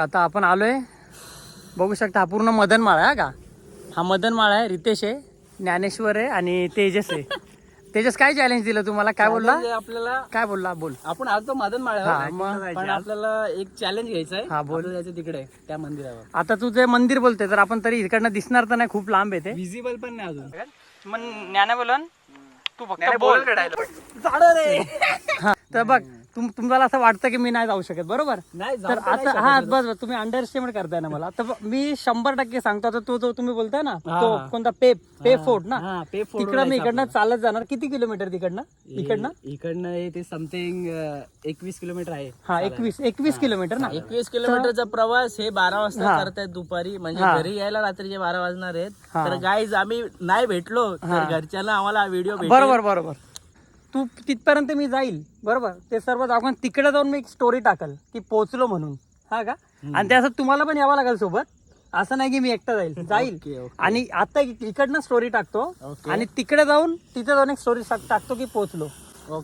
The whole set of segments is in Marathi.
बघा आता आपण आलोय, बघू शकता हा पूर्ण मदनमाळा आहे का. हा मदनमाळा आहे. रितेश आहे, ज्ञानेश्वर आहे आणि तेजस आहे. तेजस काय चॅलेंज दिलं तुम्हाला, काय बोलला आपल्याला, काय बोलला बोल. आपण आलतो मदनमाळ्यावर, पण आपल्याला एक चॅलेंज घ्यायचं आहे. हा बोल. जायचं तिकडे त्या मंदिरावर. आता तू जे मंदिर बोलते तर आपण तरी इकडनं दिसणार तर नाही, खूप लांब आहे ते, विजिबल पण नाही अजून. मग ज्ञाना बोलन तू फक्त बोल. हा तर बघ तुम्हाला असं वाटतं की मी नाही जाऊ शकत, बरोबर. नाही तर आता हा बस तुम्ही अंडरस्टिमेट करताय ना मला. तर मी 100% सांगतो. आता तो जो तुम्ही बोलताय ना, तो कोणता पे फोर्ट ना, तिकडं मी इकडनं चालत जाणार. किती किलोमीटर तिकडनं इकडनं ते समथिंग 21 किलोमीटर आहे. हा 21 किलोमीटर ना. 21 किलोमीटरचा प्रवास हे 12 वाजता करतायत दुपारी, म्हणजे घरी यायला रात्रीचे 12 वाजणार आहेत. तर गाईज आम्ही नाही भेटलो तर घरच्यांना आम्हाला व्हिडिओ बरोबर तू तिथपर्यंत मी जाईल, बरोबर. ते सर्व दाखवून तिकडे जाऊन मी एक स्टोरी टाकल की पोहोचलो म्हणून, हा का. आणि त्यासाठी तुम्हाला पण यावं लागेल सोबत, असं नाही की मी एकटा जाईल. आणि आता इकडनं स्टोरी टाकतो आणि तिकडे जाऊन तिथे जाऊन एक स्टोरी टाकतो की पोहोचलो.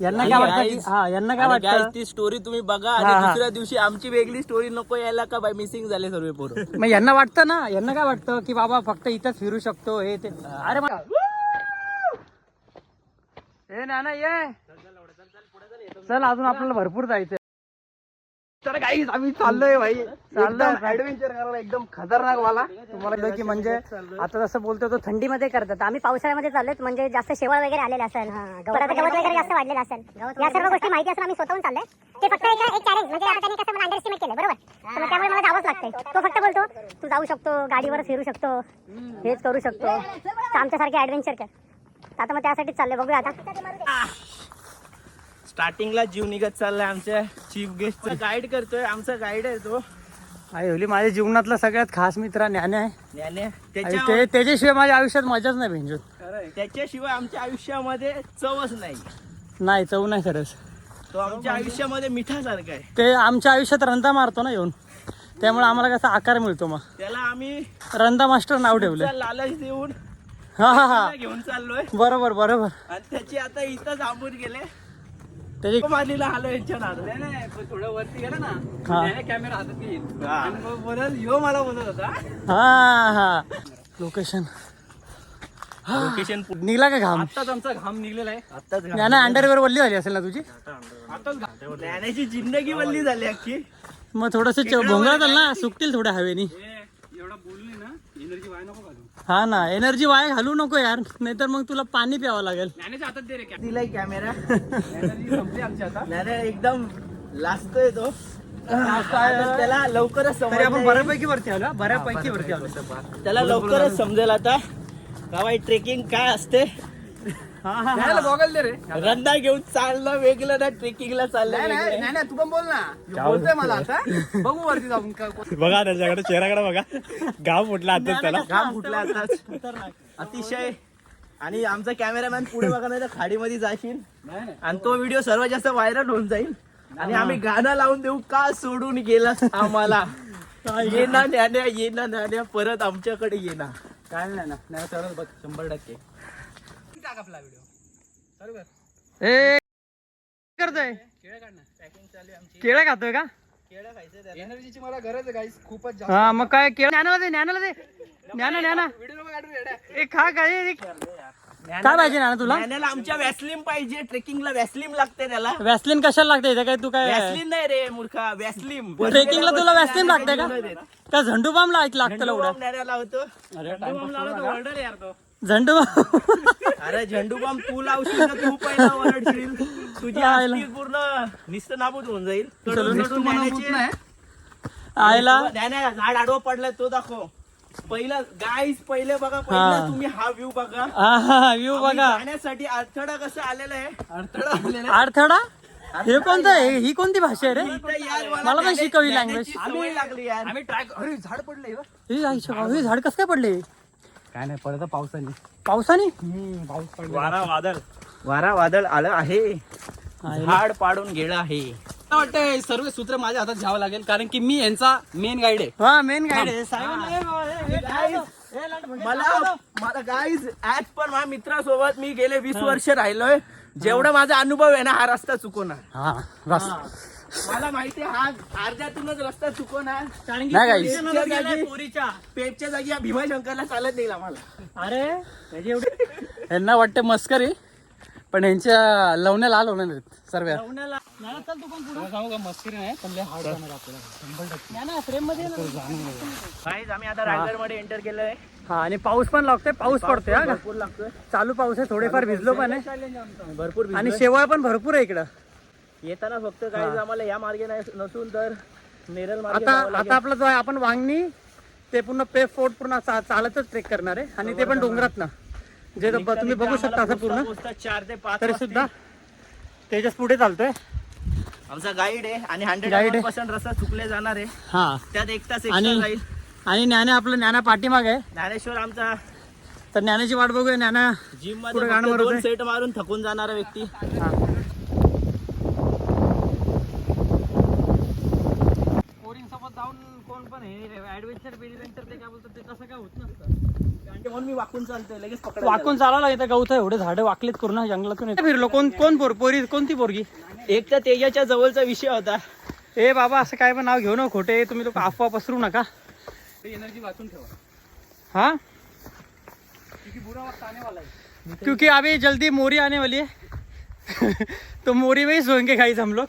यांना काय वाटतं, यांना काय वाटतं ती स्टोरी तुम्ही बघा आणि दुसऱ्या दिवशी आमची वेगळी स्टोरी नको यायला का बाय मिसिंग झाले सर्व पोरं. मग यांना वाटतं ना, यांना काय वाटतं की बाबा फक्त इथंच फिरू शकतो हे ते. अरे ना ये चल, अजून आपल्याला भरपूर जायचंय. तर गाईज आम्ही चाललोय भाई, ऍडव्हेंचर करायला एकदम खतरनाक वाला. तुम्हाला की म्हणजे आता जसं बोलतो तो थंडीमध्ये करतात, आम्ही पावसाळ्यामध्ये चाललोय. म्हणजे जास्त शेवाळ वगैरे आलेले असेल, गवत वगैरे जास्त वाढलेलं असेल, या सर्व गोष्टी माहिती असून आम्ही स्वतःहून चाललोय. ते फक्त एक चॅलेंज, म्हणजे आता त्यांनी कसं मला अंडरस्टिमेट केलं, बरोबर. तर त्यामुळे मला जावंच लागतंय. तो फक्त बोलतो तू जाऊ शकतो, गाडीवर फिरू शकतो, हेच करू शकतो, तर आमच्यासारखे ऍडव्हेंचर कर. आता मग त्यासाठीच चाललोय, बघूया आता. स्टार्टिंगला जीव निघत चाललाय. आमच्या चीफ गेस्ट गाईड करतोय, आमचा गाईड आहे तो. आई होली माझ्या जीवनातला सगळ्यात खास मित्र ज्ञाने आहे. त्याच्या त्याच्याशिवाय माझ्या आयुष्यात मजाच नाही भेंजूत. त्याच्याशिवाय आमच्या आयुष्यामध्ये चवच नाही, चव नाही खरंच. तो आमच्या आयुष्यामध्ये मिठासारखा आहे. ते आमच्या आयुष्यात रंदा मारतो ना येऊन, त्यामुळे आम्हाला कसा आकार मिळतो. मग त्याला आम्ही रंदा मास्टर नाव ठेवलं, लालच देऊन हा घेऊन चाललोय. बरोबर. आणि त्याची आता इथं थांबून गेले, त्याची मारलीला आलो यांच्या नादात. थोडं वरती गेलं ना, कॅमेरा हातात घेईल आणि मग बोलत ह्यो मला बोलत होता. हा लोकेशन निघला का घाम. आत्ताच आमचा घाम निघलेला आहे. आत्ताच ज्ञाना अंडरवेअर वल्ली झाली असेल ना तुझी. ज्ञानाची जिंदगी वल्ली झाली अख्खी. मग थोडस भोंगळा झालं ना, सुकतील थोड्या हवेनी. एवढा बोलली ना, एनर्जी वाया नको घालू. हा ना, एनर्जी वाया घालू नको यार, नाहीतर मग तुला पाणी प्यावं लागेल. ज्ञानाच्या हातात दे रे दिलाय कॅमेरा. संपली आमच्या हातात. ज्ञाना एकदम लाजतोय तो. त्याला लवकरच तरी आपण बऱ्यापैकी वरती आलो, बऱ्यापैकी वरती आलो. त्याला लवकरच समजेल आता का बाई ट्रेकिंग काय असते. बघायला दे रे. रंदा घेऊन चाललं वेगळं ना, ट्रेकिंगला चाललं. नाही तू पण बोल ना, बोलतोय मला आता. बघू वरती जाऊन बघा त्याच्याकडे, चेहऱ्याकडे बघा, घाम फुटला आताच त्याला. घाम फुटला आताच अतिशय. आणि आमचा कॅमेरामॅन पुढे बघा, नाही तर खाडीमध्ये जाशील आणि तो व्हिडिओ सर्वात जास्त व्हायरल होऊन जाईल. आणि आम्ही गाणं लावून देऊ का सोडून गेलास आम्हाला. ये ना ज्ञान्या परत आमच्याकडे ये ना. काय नाही ना, सरळ बघ 100%. आपला व्हिडिओ ए करतोय, केळं खातोय का. केळं खायचं, एनर्जीची मला गरज आहे गाईस खूपच जास्त. हा मग काय केळं ज्ञानाला दे ज्ञाना एक खा काय पाहिजे ना तुला. ज्ञानाला आमच्या वॅसलिन पाहिजे, ट्रेकिंगला वॅसलिन लागते त्याला. वॅसलिन कशाला लागते इथे, काय तू काय वॅसलिन नाही रे मूर्खा, वॅसलिन. ट्रेकिंगला तुला वॅसलिन लागते का झंडू बाम लागतं एवढं. ज्ञानाला होतो ऑर्डर यार तो झंडू बाम. अरे झंडू बाम तू लावशील ना, तू पहिला ओरडशील, तुझी आस्ती पूर्ण निस्त नाबूद होऊन जाईल. आयला झाड आडवं पडलं तो दाखव पहिला. गाईस पहिले बघा, पहिला तुम्ही हा व्ह्यू बघा. व्ह्यू बघा, जाण्यासाठी अडथळा कसं आलेला आहे. अडथळा हे कोणतं आहे, ही कोणती भाषा आहे रे. मला पण शिकवली लँग्वेज. लागली यार. आम्ही ट्राय. अरे झाड पडले, हे झाड कसं काय पडले. काय नाही पडत पावसाने. पाऊस पडला, वारा वादळ आलं आहे, झाड पाडून गेलं आहे. वाटतंय सर्व सूत्र माझ्या हातात घ्यावं लागेल, कारण की मी यांचा मेन गाईड आहे. हा मेन गाईड आहे. मला गाईज ऍज पण माझ्या मित्रासोबत मी गेले 20 वर्ष राहिलोय. जेवढा माझा अनुभव आहे ना, हा रस्ता चुकवणार. मला माहिती आहे, हा अर्ध्यातूनच रस्ता चुकवणार. कारण की नाही guys. पोरीच्या जागी- पोरीच्या पेटच्या जागी या भीमाशंकरला चालत नाही आम्हाला. अरे त्याची एवढी यांना वाटते मस्करी, पण यांच्या लवण्या लाल होणार आहेत सर्व. लावण्याला नाही चल तू पण पुढे सांगू का, मस्करी नाही पण लय हार्ड जाणार आपल्याला. नाही ना फ्रेम मध्ये ये ना. Guys, आम्ही आता रायगड मध्ये एंटर केलंय. हा आणि पाऊस पण लागतोय, पाऊस पडतोय हा का? भरपूर लागतोय, चालू पाऊस आहे, थोडेफार भिजलो पण आहे भरपूर आणि शेवाळ पण भरपूर आहे इकडं. येताना फक्त काही आम्हाला या मार्गे नाही नसून तर नेरळ मार्गे आता जावं लागेल. आता आपलं जो आहे आपण वांगणी ते पूर्ण पे फोर्ट पूर्ण चालतच ट्रेक करणार आहे आणि ते पण डोंगरात ना जे तुम्ही बघू शकता असं पूर्ण. पोहोचता 4 ते 5 तरी सुद्धा त्याच्याच पुढे चालतोय. आमचा गाईड आहे आणि Guide आहे. 100% रस्ता चुकले जाणार आहे. हा त्यात 1 तास आणि एक्स्ट्रा जाईल. आणि ज्ञाने आपलं ज्ञाना पाठीमाग आहे, ज्ञानेश्वर आमचा तर ज्ञानाची वाट बघूया. ज्ञाना जिम पुढे मध्ये गाणं फक्त मारतोय. 2 सेट मारून थकून जाणारा व्यक्ती. पोरींसोबत जाऊन कोण पण ऍडव्हेंचर ते काय बोलतात ते तसं काय होत नसतं. म्हणून मी वाकून चालतोय, लगेच पकडा. वाकून चालायला येतं गवत एवढे झाडं वाकलीत पूर्ण जंगलातून येतं. फिरलो कोण कोण पोरी कोणती पोरगी? एक तर तेजाच्या जवळचा विषय होता. ए बाबा असं काय पण नाव घेऊ ना खोटे, तुम्ही लोक अफवा पसरू नका. एनर्जी वाचून ठेवा. हाँ क्योंकि अभी जल्दी मोरी आने वाली है तो मोरी में ही सोएंगे गाइस हम लोग.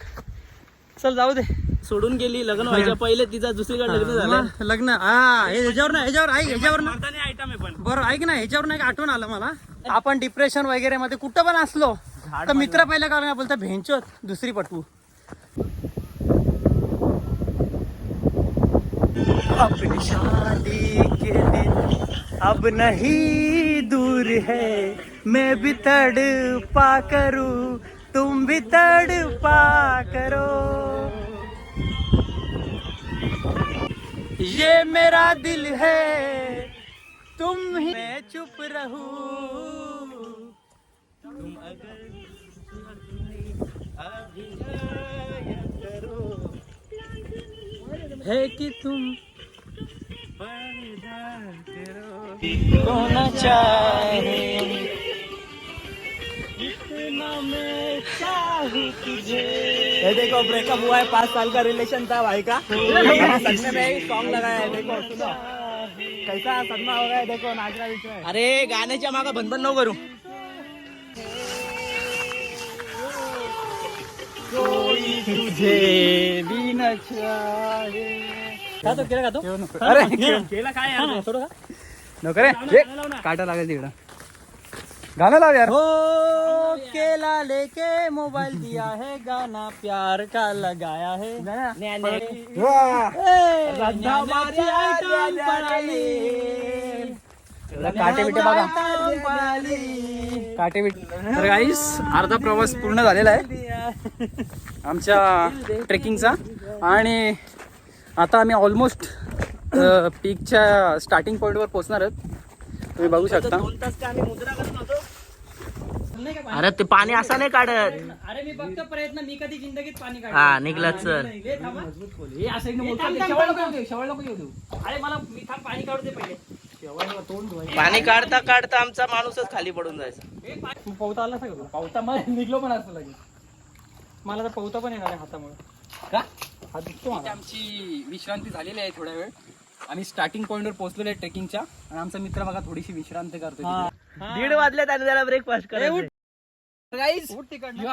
चल जाऊ दे. सोडून गेली लग्न व्हायच्या पहिले, तिचा दुसरीकडे लग्न झालं. मग लग्न ह्याच्यावर ना ह्याच्यावर ना आयटम आहे पण बरं ऐक ना, ह्याच्यावर नाही आठवण आलं मला. आपण डिप्रेशन वगैरे मध्ये कुठं पण असलो तर मित्र पहिल्या कारण बोलतो भेंचोत दुसरी पटवू. अपनी शादी के दिन अब नहीं दूर है, मैं भी तड़पा करूं तुम भी तड़पा करो, ये मेरा दिल है तुम ही मैं चुप रहूं तुम अगर है कि तुम होना चाहे इतना मैं चाहूं तुझे. ये देखो ब्रेकअप हुआ है, 5 साल का रिलेशन था भाई का. सदमे में सॉन्ग लगाया है, देखो सुनो कैसा सदमा हो गया है, देखो नाचना बीच में. अरे गाण्याच्या मागे भनभन नको करू. कोई तुझे भी न चाहे. का तो केला का तो? अरे केला काय यार? थोडं का नको रे, काटा लागेल तिकडं. गाणं लाव यार. हो केला लेके मोबाईल दिया है, गाना प्यार का लगाया है. काटे बिटे बघा, काटे बिटे. तर गाईस अर्धा प्रवास पूर्ण झालेला आहे आमच्या ट्रेकिंगचा आणि आता आम्ही ऑलमोस्ट पीकच्या स्टार्टिंग पॉइंटवर पोहोचणार आहोत. तुम्ही बघू शकता. 2 तास आम्ही मुद्रा करत होतो. अरे ते पाणी असं नाही काढत. अरे मी बघतो प्रयत्न, मी कधी जिंदगीत पाणी काढलं. हा निघलाच सर. अरे मला मी थांब पाणी काढू दे पहिले. पाणी काढता काढता आमचा माणूसच खाली पडून जायचा. तू पवता आला सगळं पावता मला निघलो पण असं लागेल. मला तर पवता पण येणार आहे हातामुळे. का हात दुखतो मला. आमची विश्रांती झालेली आहे थोड्या वेळ. आम्ही स्टार्टिंग पॉइंटवर पोहोचलेलो आहे ट्रेकिंगच्या आणि आमचा मित्र बघा थोडीशी विश्रांती करतोय हा. तिथे. 1:30 वाजल्यात आणि त्याला ब्रेकफास्ट करायचं. गाईस उठ तिकडनं.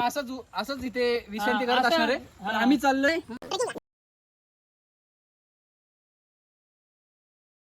असंच इथे विश्रांती हा, करत असं- असणार आहे. हा. आणि आम्ही चाललोय